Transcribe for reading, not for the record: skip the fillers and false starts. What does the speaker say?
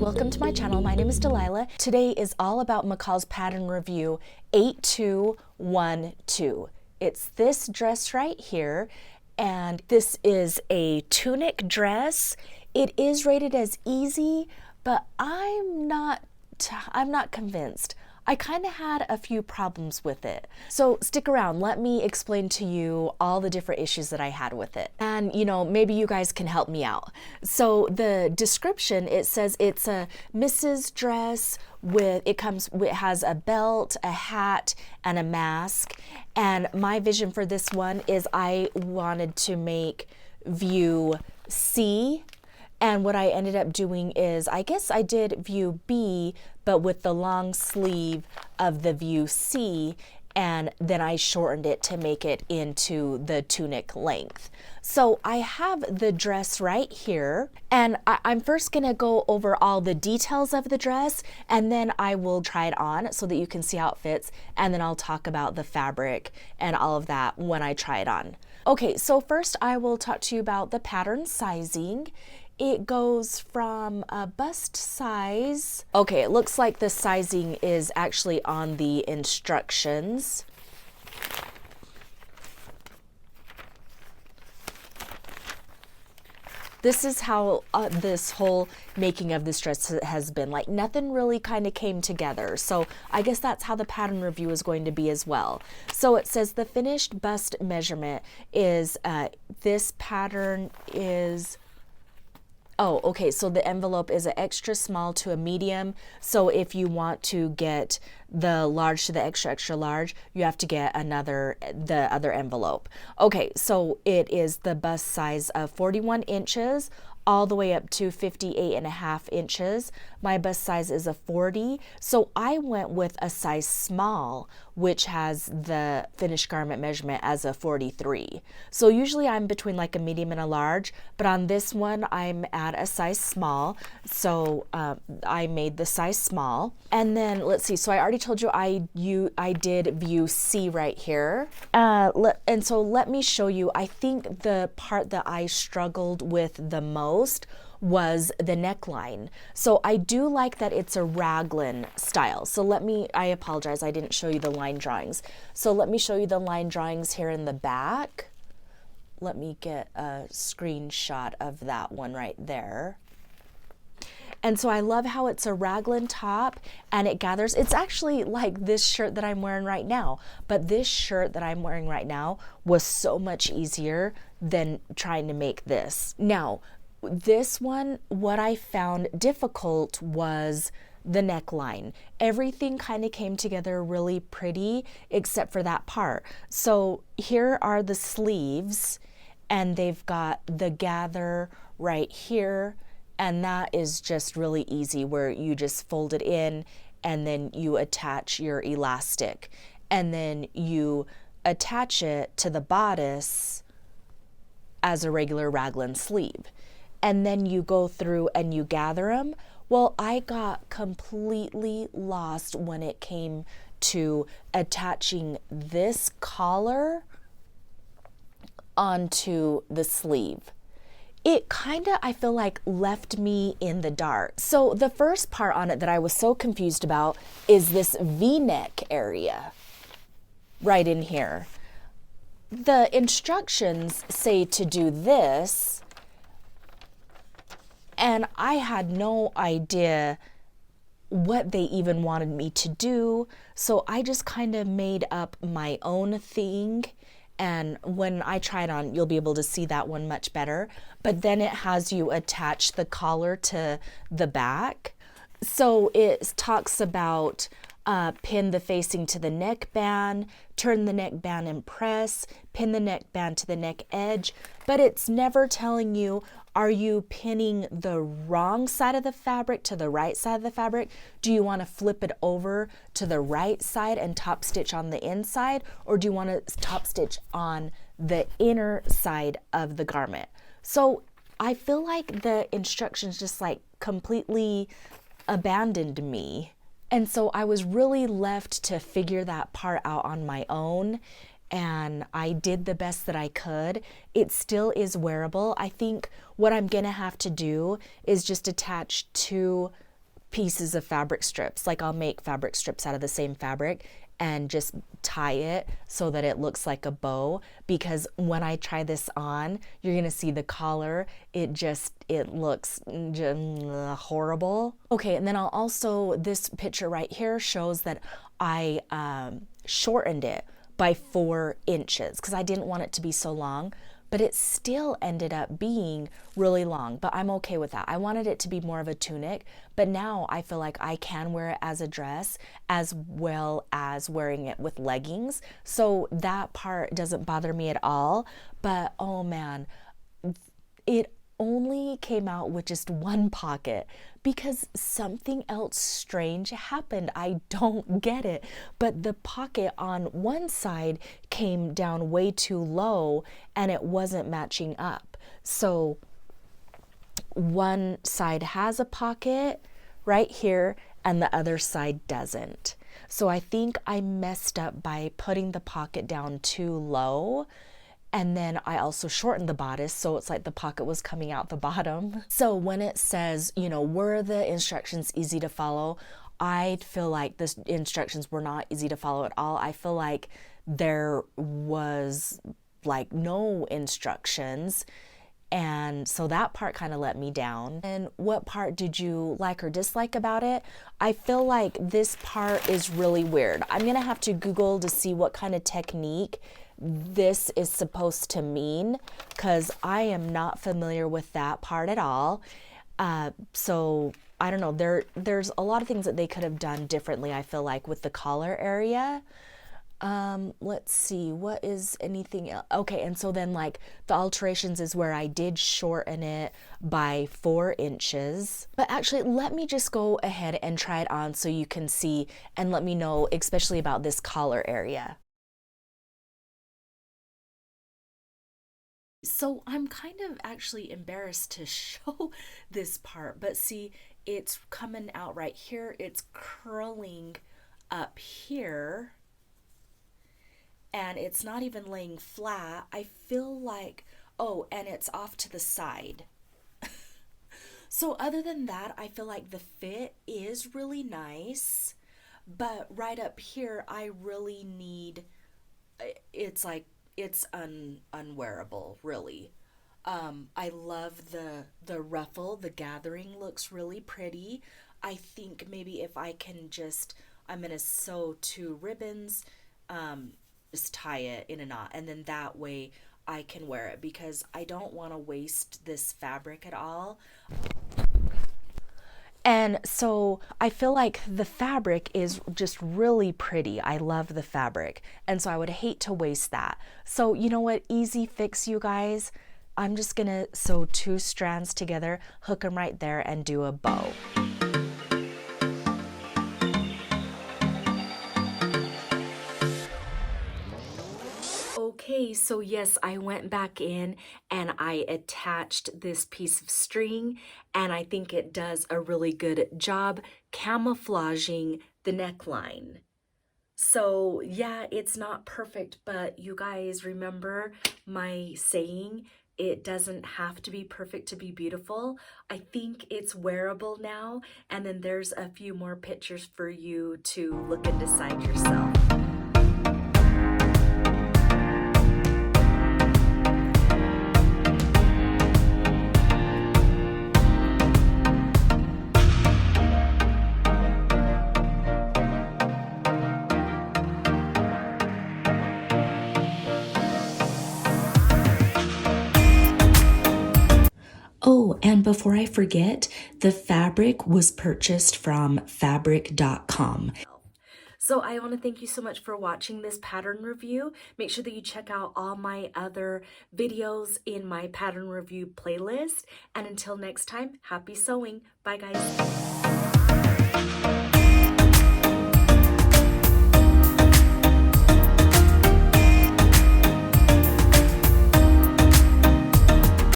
welcome to my channel. My name is Delilah. Today is all about Mccalls pattern review 8212. It's this dress right here, and this is a tunic dress. It is rated as easy, but I'm not convinced. I kind of had a few problems with it. So stick around, let me explain to you all the different issues that I had with it. And maybe you guys can help me out. So the description, it says it's a Mrs. dress it has a belt, a hat, and a mask. And my vision for this one is I wanted to make view C. And what I ended up doing is, I guess I did view B, but with the long sleeve of the view C, and then I shortened it to make it into the tunic length. So I have the dress right here, and I'm first gonna go over all the details of the dress, and then I will try it on so that you can see how it fits, and then I'll talk about the fabric and all of that when I try it on. Okay, so first I will talk to you about the pattern sizing. It goes from a bust size. Okay, it looks like the sizing is actually on the instructions. This is how this whole making of this dress has been. Like, nothing really kind of came together. So I guess that's how the pattern review is going to be as well. So it says the finished bust measurement is, this pattern is, oh, okay, so the envelope is an extra small to a medium. So if you want to get the large to the extra, extra large, you have to get the other envelope. Okay, so it is the bust size of 41 inches all the way up to 58.5 inches. My bust size is a 40. So I went with a size small, which has the finished garment measurement as a 43. So usually I'm between like a medium and a large, but on this one I'm at a size small. So I made the size small. And then let's see, so I already told you I did view C right here. And so let me show you, I think the part that I struggled with the most was the neckline. So I do like that it's a raglan style. So I apologize, I didn't show you the line drawings. So let me show you the line drawings here in the back. Let me get a screenshot of that one right there. And so I love how it's a raglan top and it gathers. It's actually like this shirt that I'm wearing right now, but this shirt that I'm wearing right now was so much easier than trying to make this. Now, this one, what I found difficult was the neckline. Everything kind of came together really pretty except for that part. So here are the sleeves, and they've got the gather right here, and that is just really easy where you just fold it in and then you attach your elastic, and then you attach it to the bodice as a regular raglan sleeve. And then you go through and you gather them. Well, I got completely lost when it came to attaching this collar onto the sleeve. It kind of, I feel like, left me in the dark. So the first part on it that I was so confused about is this V-neck area right in here. The instructions say to do this, and I had no idea what they even wanted me to do. So I just kind of made up my own thing. And when I try it on, you'll be able to see that one much better. But then it has you attach the collar to the back. So it talks about pin the facing to the neckband, turn the neckband and press, pin the neckband to the neck edge. But it's never telling you, are you pinning the wrong side of the fabric to the right side of the fabric? Do you want to flip it over to the right side and top stitch on the inside? Or do you want to top stitch on the inner side of the garment? So I feel like the instructions just like completely abandoned me. And so I was really left to figure that part out on my own. And I did the best that I could. It still is wearable. I think what I'm gonna have to do is just attach two pieces of fabric strips. Like I'll make fabric strips out of the same fabric and just tie it so that it looks like a bow, because when I try this on, you're gonna see the collar, it looks horrible. Okay, and then I'll also, this picture right here shows that I shortened it by 4 inches because I didn't want it to be so long, but it still ended up being really long, but I'm okay with that. I wanted it to be more of a tunic, but now I feel like I can wear it as a dress as well as wearing it with leggings. So that part doesn't bother me at all, but oh man, it only came out with just 1 pocket because something else strange happened. I don't get it. But the pocket on one side came down way too low and it wasn't matching up. So one side has a pocket right here and the other side doesn't. So I think I messed up by putting the pocket down too low. And then I also shortened the bodice, so it's like the pocket was coming out the bottom. So when it says, you know, were the instructions easy to follow? I feel like the instructions were not easy to follow at all. I feel like there was like no instructions. And so that part kind of let me down. And what part did you like or dislike about it? I feel like this part is really weird. I'm gonna have to Google to see what kind of technique this is supposed to mean, because I am not familiar with that part at all. So I don't know, there's a lot of things that they could have done differently, I feel like, with the collar area. Let's see, what is anything else? Okay, and so then like the alterations is where I did shorten it by 4 inches. But actually, let me just go ahead and try it on so you can see and let me know, especially about this collar area. So I'm kind of actually embarrassed to show this part, but see, it's coming out right here. It's curling up here and it's not even laying flat. I feel like, oh, and it's off to the side. So other than that, I feel like the fit is really nice, but right up here, I really need, it's like, it's unwearable, really. I love the ruffle. The gathering looks really pretty. I think maybe if I can just, I'm gonna sew 2 ribbons, just tie it in a knot, and then that way I can wear it, because I don't want to waste this fabric at all. And so I feel like the fabric is just really pretty. I love the fabric. And so I would hate to waste that. So you know what? Easy fix, you guys. I'm just gonna sew 2 strands together, hook them right there, and do a bow. Okay, so yes, I went back in and I attached this piece of string, and I think it does a really good job camouflaging the neckline. So yeah, it's not perfect, but you guys remember my saying, it doesn't have to be perfect to be beautiful. I think it's wearable now, and then there's a few more pictures for you to look and decide yourself. Oh, and before I forget, the fabric was purchased from fabric.com. So I want to thank you so much for watching this pattern review. Make sure that you check out all my other videos in my pattern review playlist. And until next time, happy sewing. Bye, guys.